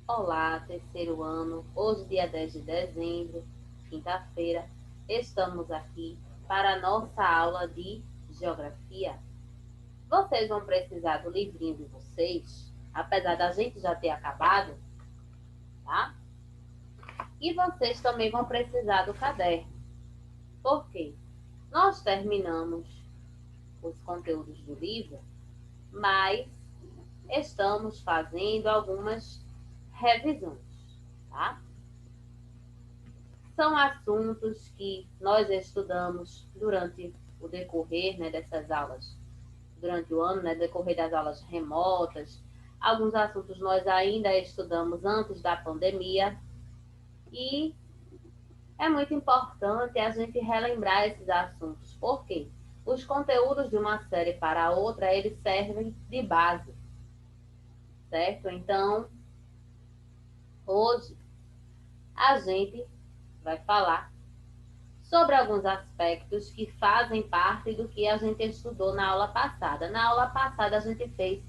Olá, terceiro ano. Hoje, dia 10 de dezembro, quinta-feira, estamos aqui para a nossa aula de geografia. Vocês vão precisar do livrinho de vocês, apesar da gente já ter acabado, tá? E vocês também vão precisar do caderno. Por quê? Nós terminamos os conteúdos do livro, mas estamos fazendo algumas revisões, tá? São assuntos que nós estudamos durante o decorrer, né, dessas aulas, durante o ano, né, decorrer das aulas remotas. Alguns assuntos nós ainda estudamos antes da pandemia e é muito importante a gente relembrar esses assuntos, porque os conteúdos de uma série para a outra, eles servem de base, certo? Então, hoje a gente vai falar sobre alguns aspectos que fazem parte do que a gente estudou na aula passada. Na aula passada, a gente fez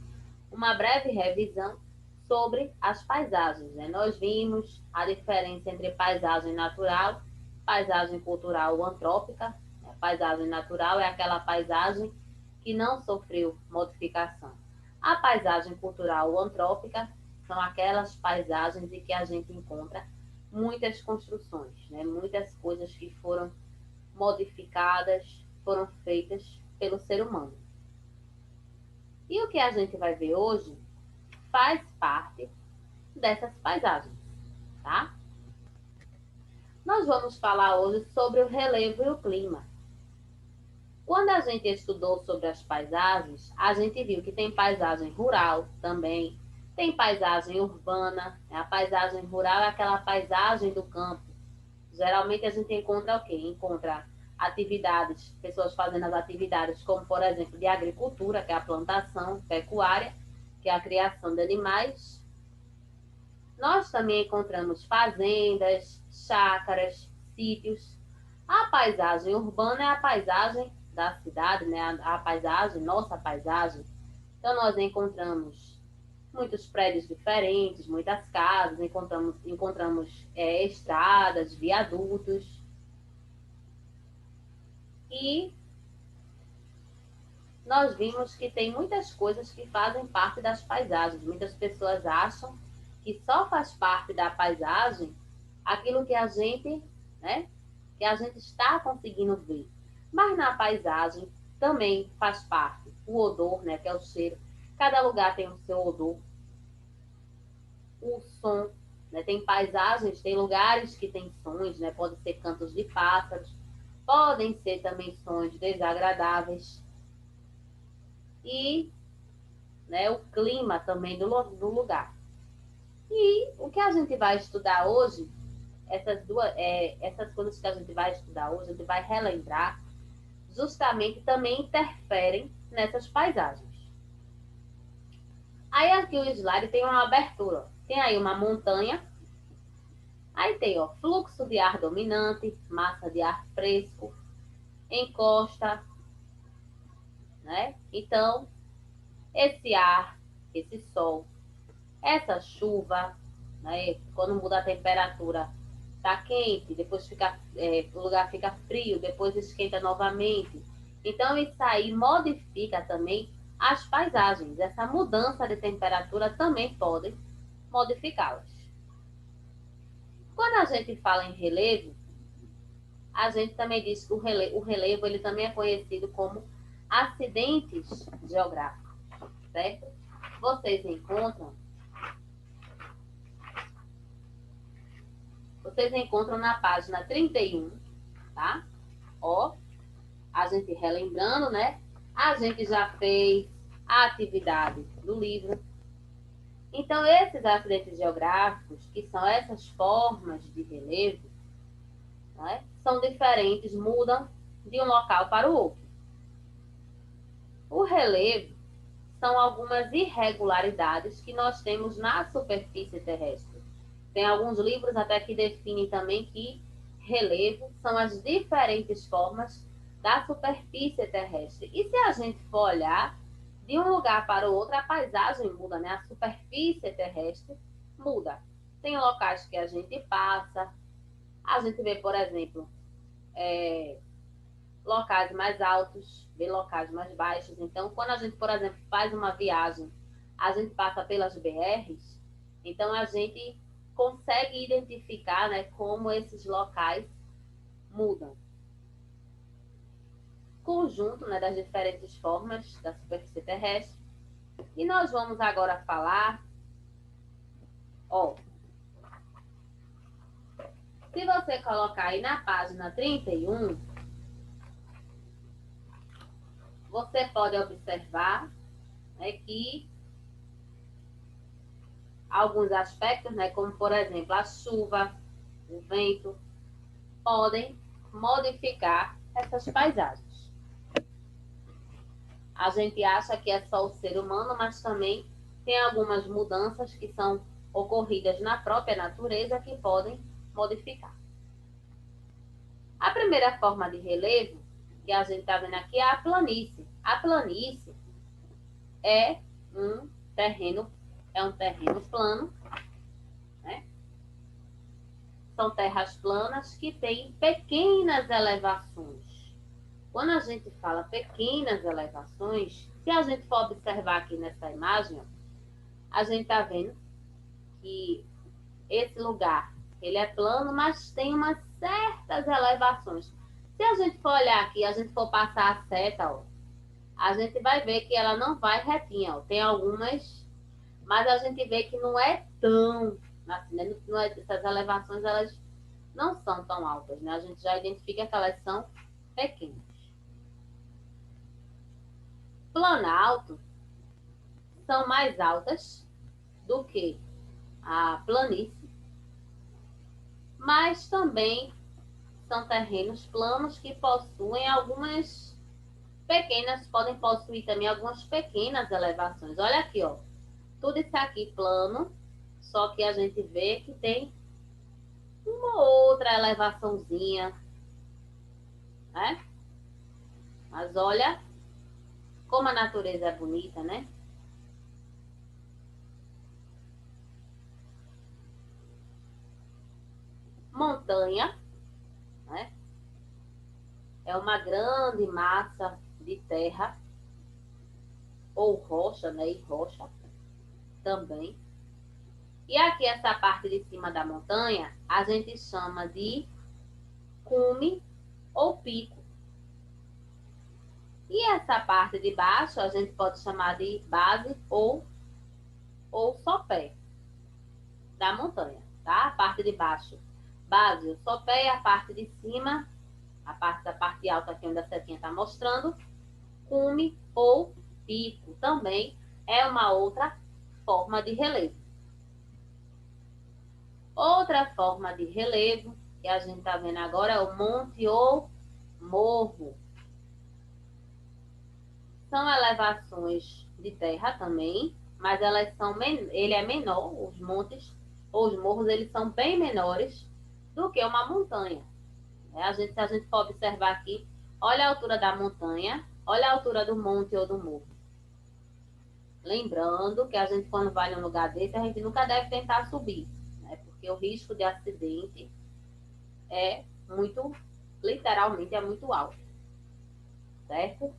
uma breve revisão sobre as paisagens, né? Nós vimos a diferença entre paisagem natural, paisagem cultural ou antrópica. A paisagem natural é aquela paisagem que não sofreu modificação. A paisagem cultural ou antrópica são aquelas paisagens em que a gente encontra muitas construções, né? Muitas coisas que foram modificadas, foram feitas pelo ser humano. E o que a gente vai ver hoje faz parte dessas paisagens, tá? Nós vamos falar hoje sobre o relevo e o clima. Quando a gente estudou sobre as paisagens, a gente viu que tem paisagem rural também, tem paisagem urbana. A paisagem rural é aquela paisagem do campo. Geralmente a gente encontra o quê? Encontra atividades, pessoas fazendo as atividades como, por exemplo, de agricultura, que é a plantação, pecuária, que é a criação de animais. Nós também encontramos fazendas, chácaras, sítios. A paisagem urbana é a paisagem da cidade, né? A paisagem, nossa paisagem. Então, nós encontramos muitos prédios diferentes, muitas casas, encontramos estradas, viadutos. E nós vimos que tem muitas coisas que fazem parte das paisagens. Muitas pessoas acham que só faz parte da paisagem aquilo que a gente, né, que a gente está conseguindo ver. Mas na paisagem também faz parte o odor, né, que é o cheiro. Cada lugar tem o seu odor, o som, né? Tem paisagens, tem lugares que tem sons, né? Podem ser cantos de pássaros, podem ser também sons desagradáveis. E, né, o clima também do lugar. E o que a gente vai estudar hoje, essas coisas que a gente vai estudar hoje, a gente vai relembrar, justamente também interferem nessas paisagens. Aí aqui o slide tem uma abertura. Tem aí uma montanha. Aí tem, ó, fluxo de ar dominante, massa de ar fresco, encosta, né? Então, esse ar, esse sol, essa chuva, né? Quando muda a temperatura, tá quente, depois fica, o lugar fica frio, depois esquenta novamente. Então, isso aí modifica também as paisagens. Essa mudança de temperatura também pode modificá-las. Quando a gente fala em relevo, a gente também diz que o relevo ele também é conhecido como acidentes geográficos, certo? Vocês encontram, vocês encontram na página 31, tá? Ó, a gente relembrando, né? A gente já fez a atividade do livro. Então, esses acidentes geográficos, que são essas formas de relevo, né, são diferentes, mudam de um local para o outro. O relevo são algumas irregularidades que nós temos na superfície terrestre. Tem alguns livros até que definem também que relevo são as diferentes formas da superfície terrestre. E se a gente for olhar de um lugar para o outro, a paisagem muda, né? A superfície terrestre muda. Tem locais que a gente passa, a gente vê, por exemplo, locais mais altos, vê locais mais baixos. Então, quando a gente, por exemplo, faz uma viagem, a gente passa pelas BRs, então a gente consegue identificar, né, como esses locais mudam. Conjunto, né, das diferentes formas da superfície terrestre. E nós vamos agora falar, ó, se você colocar aí na página 31, você pode observar, né, que alguns aspectos, né, como por exemplo a chuva, o vento, podem modificar essas paisagens. A gente acha que é só o ser humano, mas também tem algumas mudanças que são ocorridas na própria natureza que podem modificar. A primeira forma de relevo que a gente está vendo aqui é a planície. A planície é um terreno plano, né? São terras planas que têm pequenas elevações. Quando a gente fala pequenas elevações, se a gente for observar aqui nessa imagem, a gente está vendo que esse lugar ele é plano, mas tem umas certas elevações. Se a gente for olhar aqui, a gente for passar a seta, ó, a gente vai ver que ela não vai retinha, ó. Tem algumas, mas a gente vê que não é tão, assim, né? Não é, essas elevações elas não são tão altas, né? A gente já identifica que elas são pequenas. Planalto são mais altas do que a planície, mas também são terrenos planos que possuem algumas pequenas, podem possuir também algumas pequenas elevações. Olha aqui, ó. Tudo isso aqui plano, só que a gente vê que tem uma outra elevaçãozinha, né? Mas olha como a natureza é bonita, né? Montanha, né? É uma grande massa de terra ou rocha, né? E rocha também. E aqui essa parte de cima da montanha a gente chama de cume ou pico. E essa parte de baixo a gente pode chamar de base ou sopé da montanha, tá? A parte de baixo, base, o sopé, e a parte de cima, da parte alta aqui onde a setinha está mostrando, cume ou pico. Também é uma outra forma de relevo. Outra forma de relevo que a gente está vendo agora é o monte ou morro. São elevações de terra também, mas ele é menor, os montes ou os morros, eles são bem menores do que uma montanha. Se a gente for observar aqui, olha a altura da montanha, olha a altura do monte ou do morro. Lembrando que a gente, quando vai num lugar desse, a gente nunca deve tentar subir, né? Porque o risco de acidente é muito, literalmente, é muito alto, certo?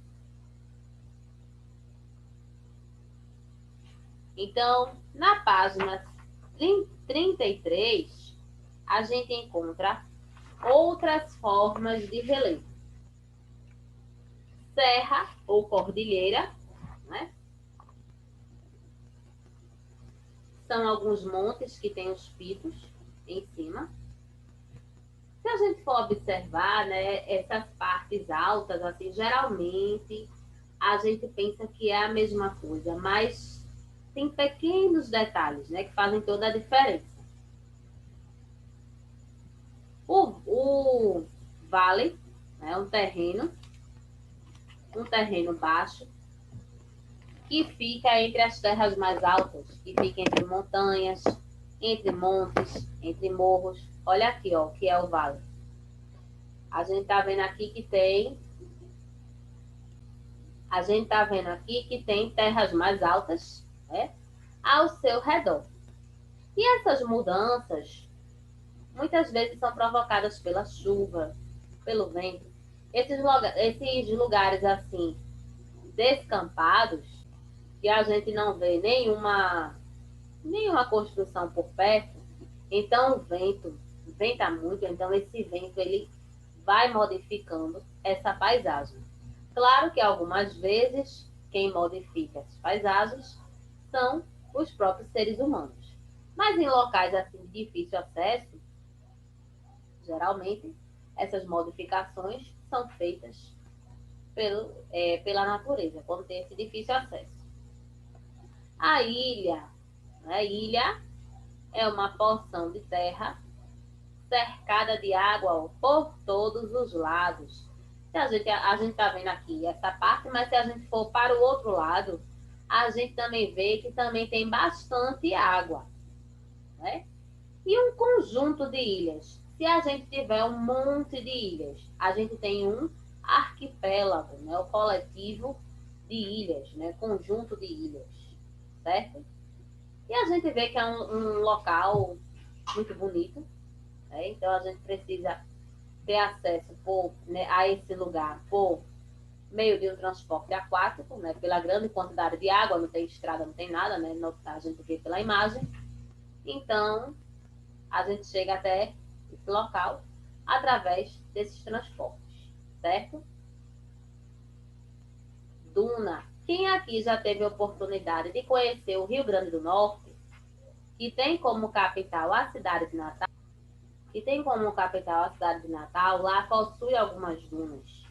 Então, na página 33, a gente encontra outras formas de relevo. Serra ou cordilheira, né? São alguns montes que têm os picos em cima. Se a gente for observar, né, essas partes altas, assim, geralmente a gente pensa que é a mesma coisa, mas tem pequenos detalhes, né, que fazem toda a diferença. O vale é um terreno baixo que fica entre as terras mais altas, que fica entre montanhas, entre montes, entre morros. Olha aqui, ó, o que é o vale. A gente tá vendo aqui que tem terras mais altas, né, ao seu redor. E essas mudanças, muitas vezes são provocadas pela chuva, pelo vento. Esses lugares assim, descampados, que a gente não vê nenhuma construção por perto, então o vento venta muito, então esse vento ele vai modificando essa paisagem. Claro que algumas vezes quem modifica as paisagens são os próprios seres humanos. Mas em locais assim de difícil acesso, geralmente essas modificações são feitas pela natureza, quando tem esse difícil acesso. A ilha, né? Ilha é uma porção de terra cercada de água por todos os lados. Se a gente está vendo aqui essa parte, mas se a gente for para o outro lado, a gente também vê que também tem bastante água, né? E um conjunto de ilhas. Se a gente tiver um monte de ilhas, a gente tem um arquipélago, né? O coletivo de ilhas, né? Conjunto de ilhas, certo? E a gente vê que é um local muito bonito, né? Então a gente precisa ter acesso a esse lugar por meio de um transporte aquático, né? Pela grande quantidade de água, não tem estrada, não tem nada, né? A gente vê pela imagem. Então, a gente chega até esse local através desses transportes, certo? Duna. Quem aqui já teve a oportunidade de conhecer o Rio Grande do Norte, que tem como capital a cidade de Natal, lá possui algumas dunas.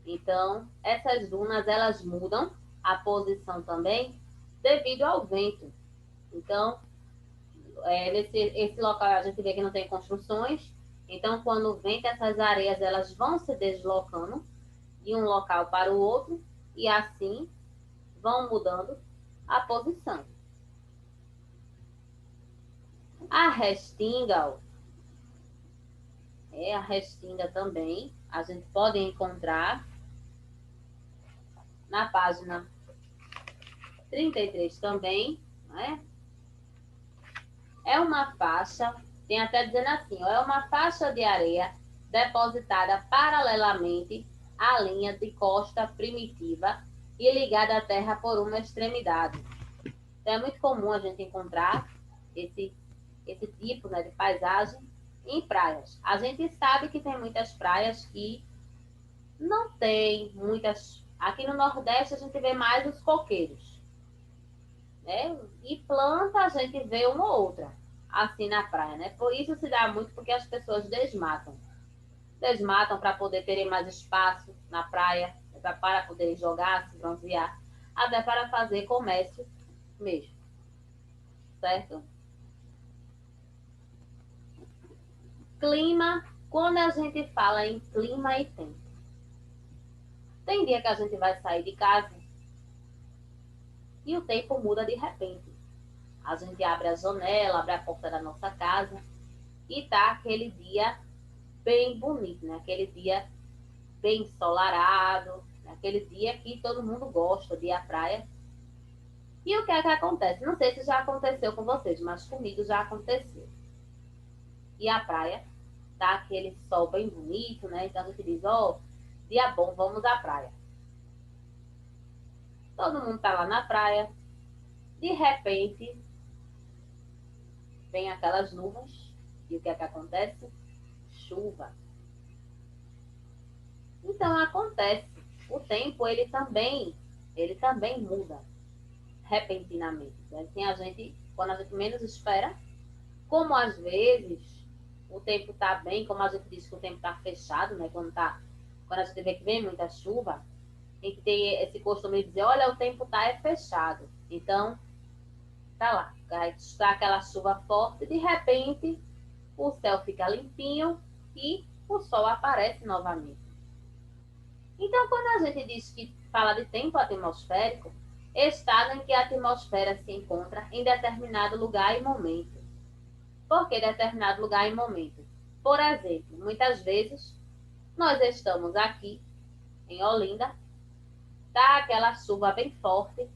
Então, essas dunas, elas mudam a posição também devido ao vento. Então, esse local a gente vê que não tem construções. Então, quando venta, essas areias elas vão se deslocando de um local para o outro e assim vão mudando a posição. A restinga, a restinga também, a gente pode encontrar na página 33 também, né? É uma faixa, tem até dizendo assim, é uma faixa de areia depositada paralelamente à linha de costa primitiva e ligada à terra por uma extremidade. Então, é muito comum a gente encontrar esse tipo, né, de paisagem em praias. A gente sabe que tem muitas praias que não tem muitas. Aqui no Nordeste a gente vê mais os coqueiros, né? E planta a gente vê uma ou outra assim na praia, né? Por isso se dá muito porque as pessoas desmatam para poder terem mais espaço na praia, para poder jogar, se bronzear, até para fazer comércio mesmo, certo? Clima, quando a gente fala em clima e tempo, tem dia que a gente vai sair de casa e o tempo muda de repente. A gente abre a janela, abre a porta da nossa casa e tá aquele dia bem bonito, né? Aquele dia bem ensolarado, aquele dia que todo mundo gosta de ir à praia. E o que é que acontece? Não sei se já aconteceu com vocês, mas comigo já aconteceu. E a praia tá aquele sol bem bonito, né? Então a gente diz, ó, dia bom, vamos à praia. Todo mundo tá lá na praia. De repente, vem aquelas nuvens. E o que é que acontece? Chuva. Então acontece. O tempo, ele também muda repentinamente. Assim, quando a gente menos espera, como às vezes o tempo está bem, como a gente diz que o tempo está fechado, né? Quando a gente vê que vem muita chuva, tem que ter esse costume de dizer, olha, o tempo está fechado. Então, tá lá, está aquela chuva forte, de repente o céu fica limpinho e o sol aparece novamente. Então, quando a gente diz que fala de tempo atmosférico, estado em que a atmosfera se encontra em determinado lugar e momento. Por que determinado lugar e momento? Por exemplo, muitas vezes nós estamos aqui em Olinda, tá aquela chuva bem forte,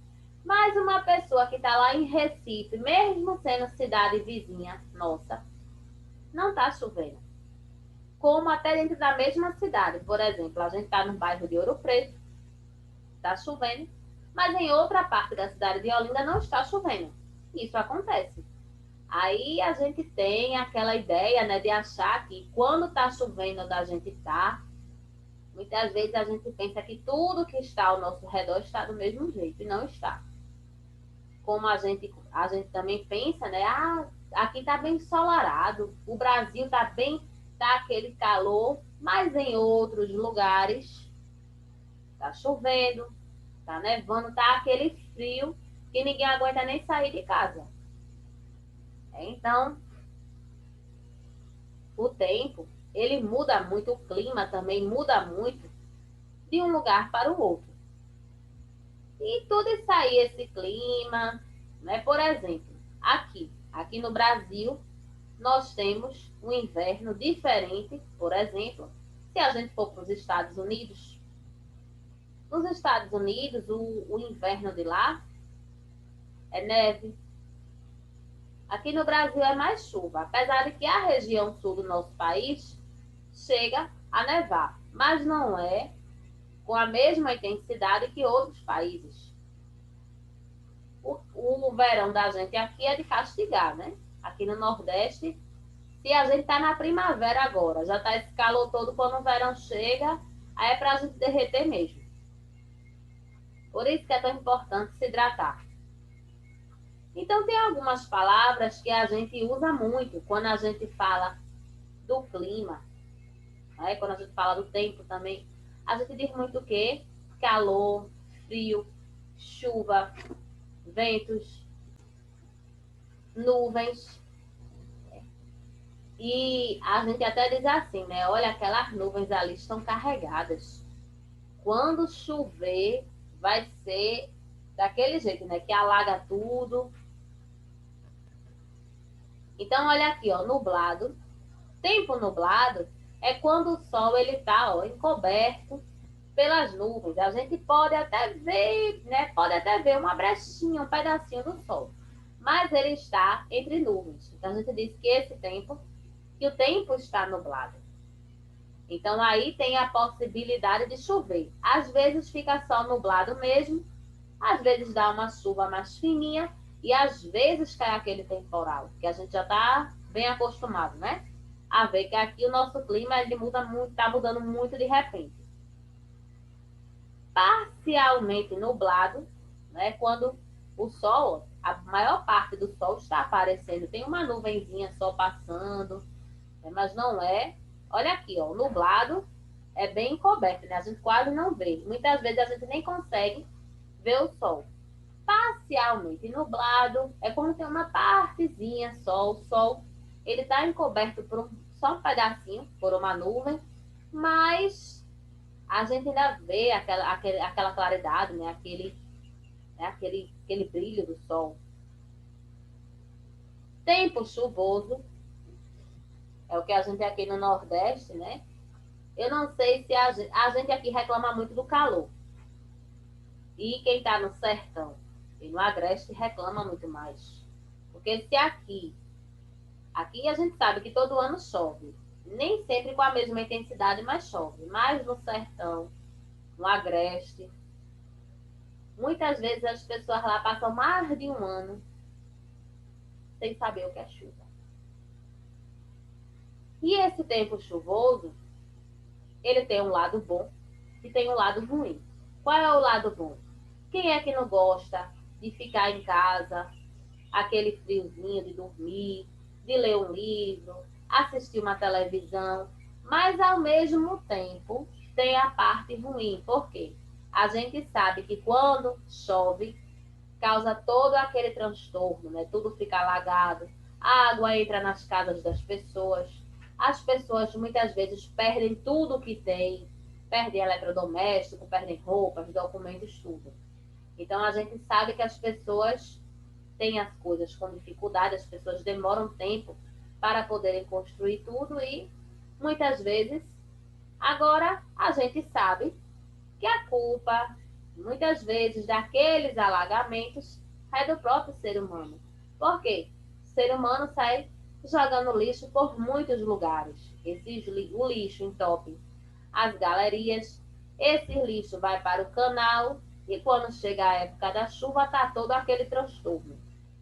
Mas uma pessoa que está lá em Recife, mesmo sendo cidade vizinha nossa, não está chovendo. Como até dentro da mesma cidade. Por exemplo, a gente está no bairro de Ouro Preto, está chovendo, mas em outra parte da cidade de Olinda não está chovendo. Isso acontece. Aí a gente tem aquela ideia, né, de achar que quando está chovendo onde a gente está, muitas vezes a gente pensa que tudo que está ao nosso redor está do mesmo jeito, e não está. Como a gente também pensa, né, aqui está bem ensolarado, o Brasil está bem, está aquele calor, mas em outros lugares está chovendo, está nevando, está aquele frio que ninguém aguenta nem sair de casa. Então, o tempo, ele muda muito, o clima também muda muito de um lugar para o outro. E tudo isso aí, esse clima, né? Por exemplo, aqui no Brasil, nós temos um inverno diferente, por exemplo, se a gente for para os Estados Unidos. Nos Estados Unidos, o inverno de lá é neve. Aqui no Brasil é mais chuva, apesar de que a região sul do nosso país chega a nevar, mas não é com a mesma intensidade que outros países. O verão da gente aqui é de castigar, né? Aqui no Nordeste, se a gente tá na primavera agora, já tá esse calor todo, quando o verão chega, aí é pra gente derreter mesmo. Por isso que é tão importante se hidratar. Então, tem algumas palavras que a gente usa muito quando a gente fala do clima, né? Quando a gente fala do tempo também. A gente diz muito o quê? Calor, frio, chuva, ventos, nuvens. E a gente até diz assim, né? Olha, aquelas nuvens ali estão carregadas. Quando chover, vai ser daquele jeito, né? Que alaga tudo. Então, olha aqui, ó, nublado. Tempo nublado é quando o sol ele tá, ó, encoberto pelas nuvens. A gente pode até ver, né? Pode até ver uma brechinha, um pedacinho do sol. Mas ele está entre nuvens. Então, a gente diz que o tempo está nublado. Então aí tem a possibilidade de chover. Às vezes fica só nublado mesmo, às vezes dá uma chuva mais fininha e às vezes cai aquele temporal, que a gente já está bem acostumado, né? A ver que aqui o nosso clima ele muda muito, está mudando muito de repente. Parcialmente nublado, né? Quando o sol, a maior parte do sol está aparecendo, tem uma nuvenzinha só passando, né? Mas não é. Olha aqui, ó, nublado é bem encoberto, né? A gente quase não vê. Muitas vezes a gente nem consegue ver o sol. Parcialmente nublado é quando tem uma partezinha só. O sol ele está encoberto por só um pedacinho, por uma nuvem, mas a gente ainda vê aquela claridade, né? Aquele brilho do sol. Tempo chuvoso é o que a gente aqui no Nordeste, né? Eu não sei se a gente aqui reclama muito do calor. E quem está no sertão e no agreste reclama muito mais. Porque se aqui a gente sabe que todo ano chove. Nem sempre com a mesma intensidade, mas chove. Mas no sertão, no agreste, muitas vezes as pessoas lá passam mais de um ano sem saber o que é chuva. E esse tempo chuvoso, ele tem um lado bom e tem um lado ruim. Qual é o lado bom? Quem é que não gosta de ficar em casa, aquele friozinho de dormir, de ler um livro, assistir uma televisão, mas ao mesmo tempo tem a parte ruim, porque a gente sabe que quando chove, causa todo aquele transtorno, né? Tudo fica alagado, a água entra nas casas das pessoas, as pessoas muitas vezes perdem tudo que tem, perdem eletrodoméstico, perdem roupas, documentos, tudo. Então a gente sabe que as pessoas têm as coisas com dificuldade, as pessoas demoram tempo para poderem construir tudo e muitas vezes agora a gente sabe que a culpa Muitas vezes, daqueles alagamentos é do próprio ser humano. Por quê? O ser humano sai jogando lixo por muitos lugares. O lixo entope as galerias, esse lixo vai para o canal e quando chega a época da chuva, tá todo aquele transtorno.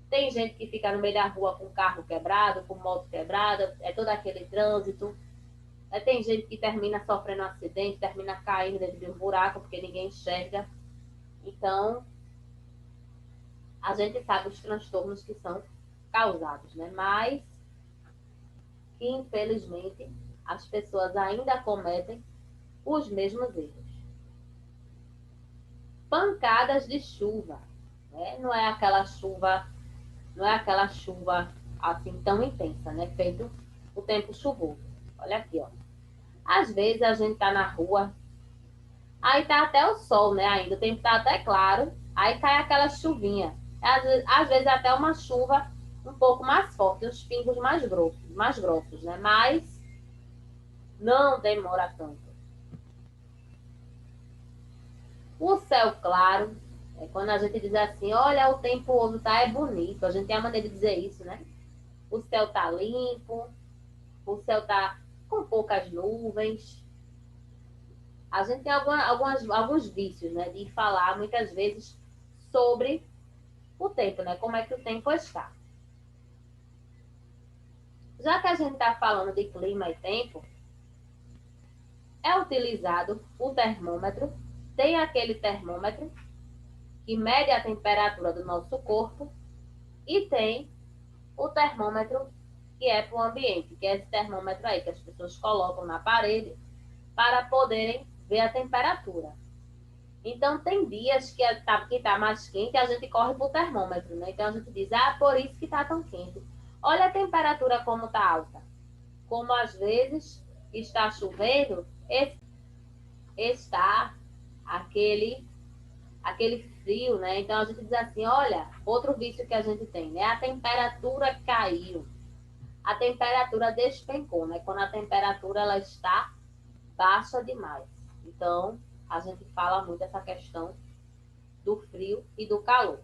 Tem gente que fica no meio da rua com carro quebrado, com moto quebrada, é todo aquele trânsito. Tem gente que termina sofrendo um acidente, termina caindo dentro de um buraco porque ninguém enxerga. Então, a gente sabe os transtornos que são causados, né? Mas que, infelizmente, as pessoas ainda cometem os mesmos erros. Pancadas de chuva, né? Não é aquela chuva assim tão intensa, né? Feito o tempo chuvoso. Olha aqui, ó. Às vezes a gente tá na rua, aí tá até o sol, né? Ainda o tempo tá até claro, aí cai aquela chuvinha. Às vezes até uma chuva um pouco mais forte, os pingos mais grossos, né? Mas não demora tanto. O céu claro, é quando a gente diz assim, olha, o tempo hoje tá bonito. A gente tem a maneira de dizer isso, né? O céu tá limpo, o céu tá com poucas nuvens. A gente tem alguns vícios, né? De falar muitas vezes sobre o tempo, né? Como é que o tempo está. Já que a gente está falando de clima e tempo, é utilizado o termômetro. Tem aquele termômetro que mede a temperatura do nosso corpo e tem o termômetro que é para o ambiente, que é esse termômetro aí que as pessoas colocam na parede para poderem ver a temperatura. Então, tem dias que tá mais quente e a gente corre para o termômetro, né? Então, a gente diz, por isso que está tão quente. Olha a temperatura como está alta. Como às vezes está chovendo, está aquele, aquele frio, né? Então, a gente diz assim, olha, outro vício que a gente tem, né? A temperatura caiu. A temperatura despencou, né? Quando a temperatura ela está baixa demais. Então, a gente fala muito essa questão do frio e do calor.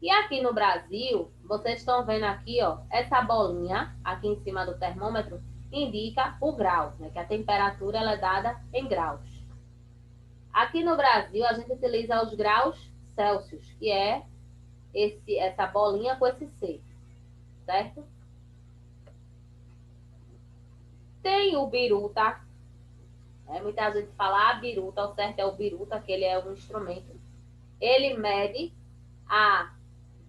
E aqui no Brasil, vocês estão vendo aqui, ó, essa bolinha aqui em cima do termômetro indica o grau, né? Que a temperatura ela é dada em graus. Aqui no Brasil, a gente utiliza os graus Celsius, que é essa bolinha com esse C, certo? Tem o biruta, né? Muita gente fala biruta, o certo é o biruta, que ele é um instrumento. Ele mede a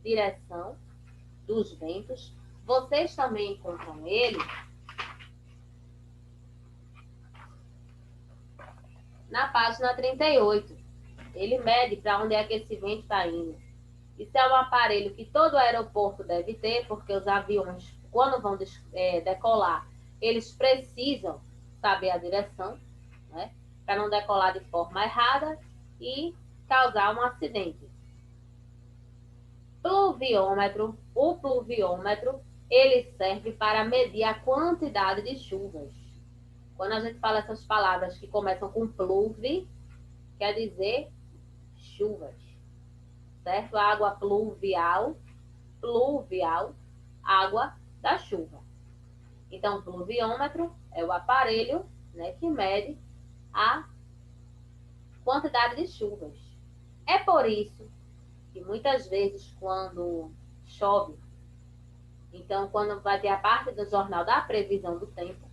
direção dos ventos. Vocês também encontram ele na página 38. Ele mede para onde é que esse vento está indo. Isso é um aparelho que todo aeroporto deve ter, porque os aviões, quando vão decolar, eles precisam saber a direção, né? Para não decolar de forma errada e causar um acidente. Pluviômetro. O pluviômetro, ele serve para medir a quantidade de chuvas. Quando a gente fala essas palavras que começam com pluve, quer dizer chuvas, certo? Água pluvial, água da chuva. Então, o pluviômetro é o aparelho, né, que mede a quantidade de chuvas. É por isso que muitas vezes quando chove, então quando vai ter a parte do jornal da previsão do tempo,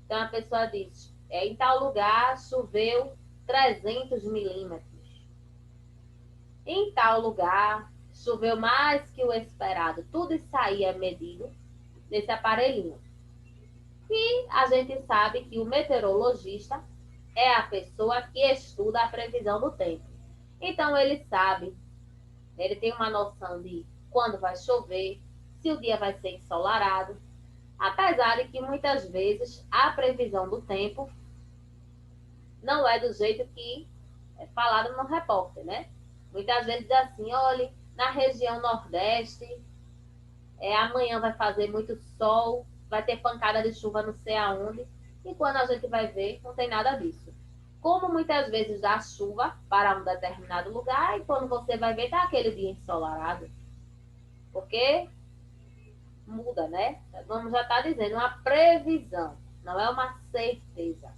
então a pessoa diz, em tal lugar choveu 300 milímetros. Em tal lugar choveu mais que o esperado. Tudo isso aí é medido nesse aparelhinho. E a gente sabe que o meteorologista é a pessoa que estuda a previsão do tempo. Então ele sabe, ele tem uma noção de quando vai chover, se o dia vai ser ensolarado, apesar de que muitas vezes a previsão do tempo não é do jeito que é falado no repórter, né? Muitas vezes diz assim, olha, na região Nordeste, amanhã vai fazer muito sol, vai ter pancada de chuva não sei aonde, e quando a gente vai ver, não tem nada disso. Como muitas vezes dá chuva para um determinado lugar e quando você vai ver, tá aquele dia ensolarado. Porque muda, né? Vamos já estar dizendo, uma previsão, não é uma certeza.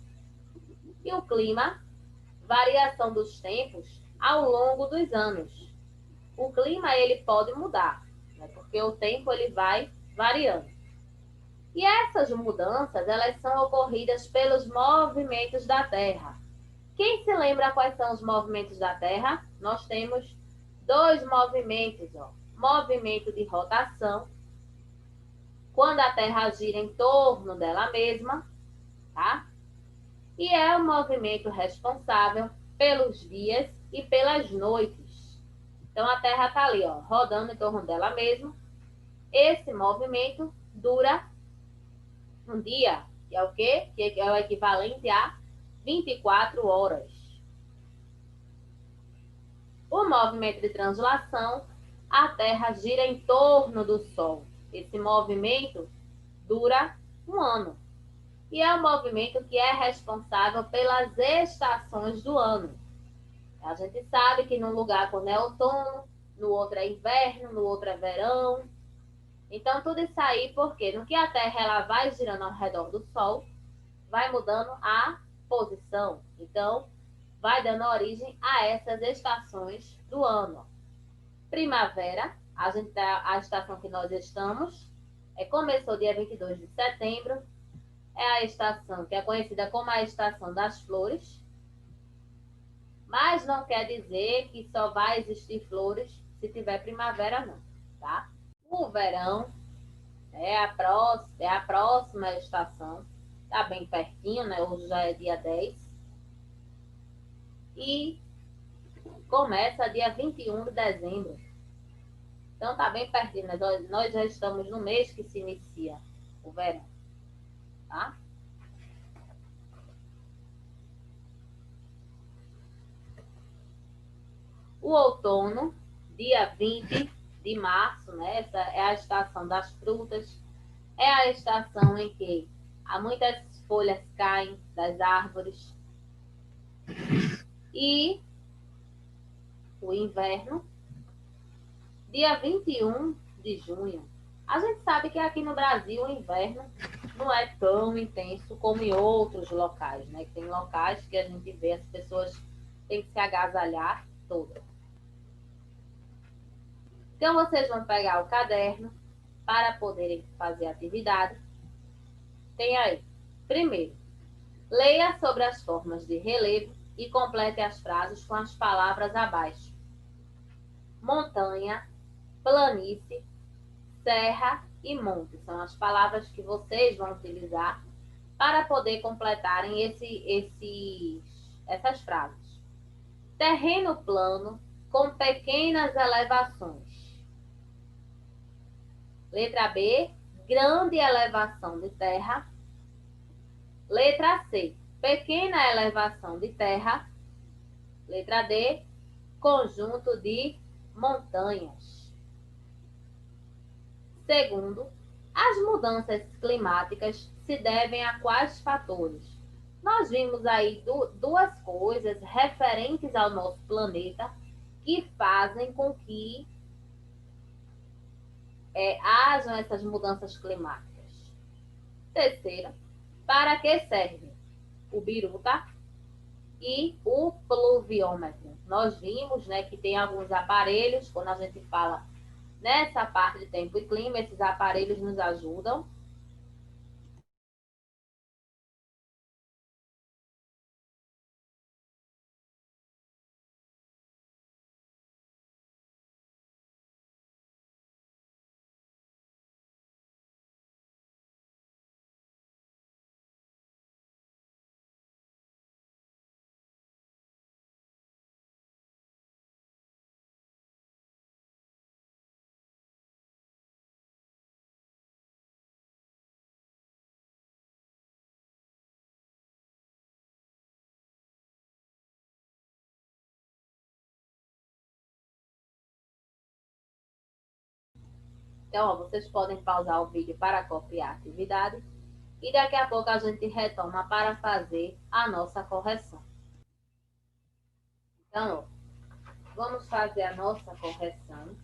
E o clima, variação dos tempos ao longo dos anos. O clima ele pode mudar, né? Porque o tempo ele vai variando. E essas mudanças, elas são ocorridas pelos movimentos da Terra. Quem se lembra quais são os movimentos da Terra? Nós temos dois movimentos, ó. Movimento de rotação, quando a Terra gira em torno dela mesma, tá? E é o movimento responsável pelos dias e pelas noites. Então a Terra está ali, ó, rodando em torno dela mesma. Esse movimento dura um dia, que é o quê? Que é o equivalente a 24 horas. O movimento de translação, a Terra gira em torno do Sol. Esse movimento dura um ano. E é o movimento que é responsável pelas estações do ano. A gente sabe que num lugar quando é outono, no outro é inverno, no outro é verão. Então, tudo isso aí, porque no que a Terra ela vai girando ao redor do Sol, vai mudando a posição. Então, vai dando origem a essas estações do ano. Primavera, a estação que nós estamos, começou dia 22 de setembro, é a estação que é conhecida como a estação das flores, mas não quer dizer que só vai existir flores se tiver primavera, não, tá? O verão é a próxima estação, tá bem pertinho, né? Hoje já é dia 10 e começa dia 21 de dezembro. Então tá bem pertinho, né? Nós já estamos no mês que se inicia o verão, tá? O outono, dia 20 de março, né? Essa é a estação das frutas, é a estação em que há muitas folhas caem das árvores. E o inverno, dia 21 de junho. A gente sabe que aqui no Brasil o inverno não é tão intenso como em outros locais, né? Tem locais que a gente vê as pessoas têm que se agasalhar todas. Então vocês vão pegar o caderno para poderem fazer a atividade. Tem aí, primeiro, leia sobre as formas de relevo e complete as frases com as palavras abaixo. Montanha, planície, serra e monte são as palavras que vocês vão utilizar para poder completarem essas frases. Terreno plano com pequenas elevações. Letra B, grande elevação de terra. Letra C, pequena elevação de terra. Letra D, conjunto de montanhas. Segundo, as mudanças climáticas se devem a quais fatores? Nós vimos aí duas coisas referentes ao nosso planeta que fazem com que hajam essas mudanças climáticas. Terceira, para que serve o biruta e o pluviômetro? Nós vimos, né, que tem alguns aparelhos, quando a gente fala nessa parte de tempo e clima, esses aparelhos nos ajudam. Então, ó, vocês podem pausar o vídeo para copiar a atividade e daqui a pouco a gente retoma para fazer a nossa correção. Então, vamos fazer a nossa correção.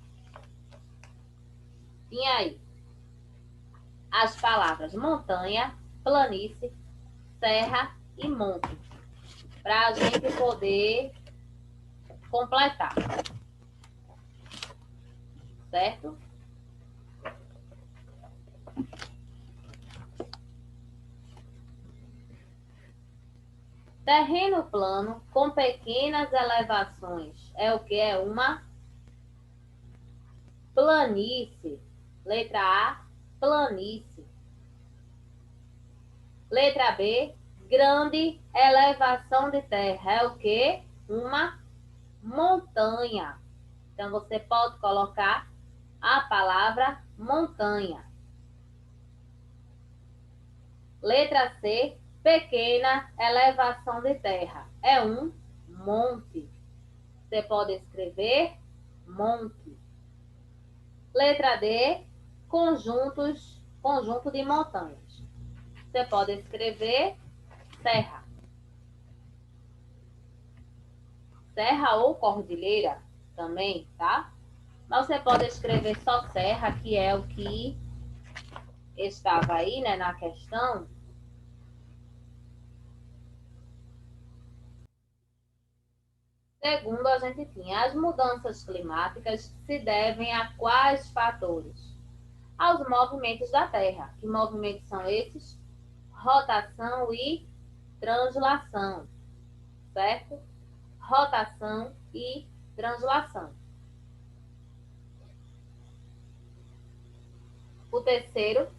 Tinha aí as palavras montanha, planície, serra e monte, para a gente poder completar, certo? Terreno plano com pequenas elevações é o que? É uma planície. Letra A, planície. Letra B, grande elevação de terra é o que? Uma montanha. Então, você pode colocar a palavra montanha. Letra C, pequena elevação de terra. É um monte. Você pode escrever monte. Letra D, conjunto de montanhas. Você pode escrever serra. Serra ou cordilheira também, tá? Mas você pode escrever só serra, que é o que estava aí, né, na questão. Segundo, a gente tinha as mudanças climáticas se devem a quais fatores? Aos movimentos da Terra. Que movimentos são esses? Rotação e translação, certo? Rotação e translação. O terceiro,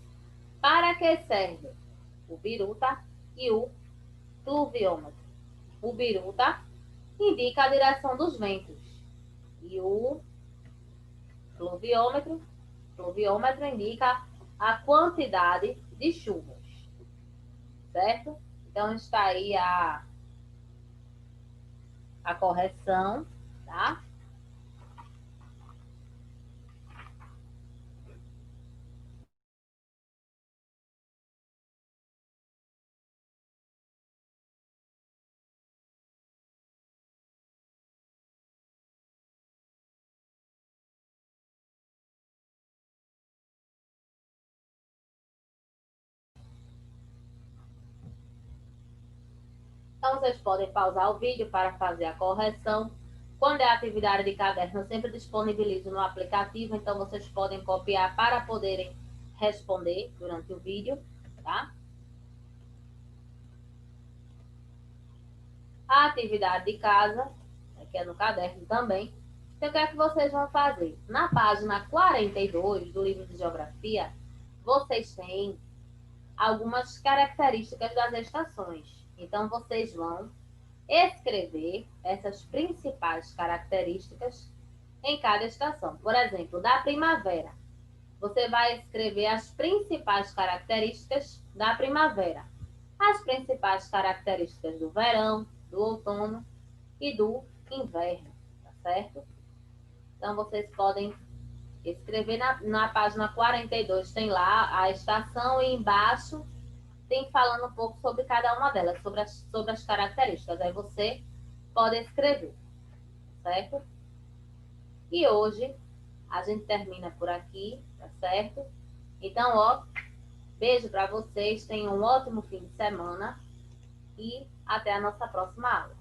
para que serve o biruta e o pluviômetro? O biruta indica a direção dos ventos e o pluviômetro indica a quantidade de chuvas, certo? Então está aí a correção, tá? Então, vocês podem pausar o vídeo para fazer a correção. Quando é atividade de caderno, eu sempre disponibilizo no aplicativo, então vocês podem copiar para poderem responder durante o vídeo, tá? A atividade de casa, que é no caderno também. Então, o que é que vocês vão fazer? Na página 42 do livro de Geografia, vocês têm algumas características das estações. Então, vocês vão escrever essas principais características em cada estação. Por exemplo, da primavera, você vai escrever as principais características da primavera, as principais características do verão, do outono e do inverno, tá certo? Então, vocês podem escrever na página 42, tem lá a estação e embaixo tem falando um pouco sobre cada uma delas, sobre as características. Aí você pode escrever, certo? E hoje a gente termina por aqui, tá certo? Então, ó, beijo para vocês, tenham um ótimo fim de semana e até a nossa próxima aula.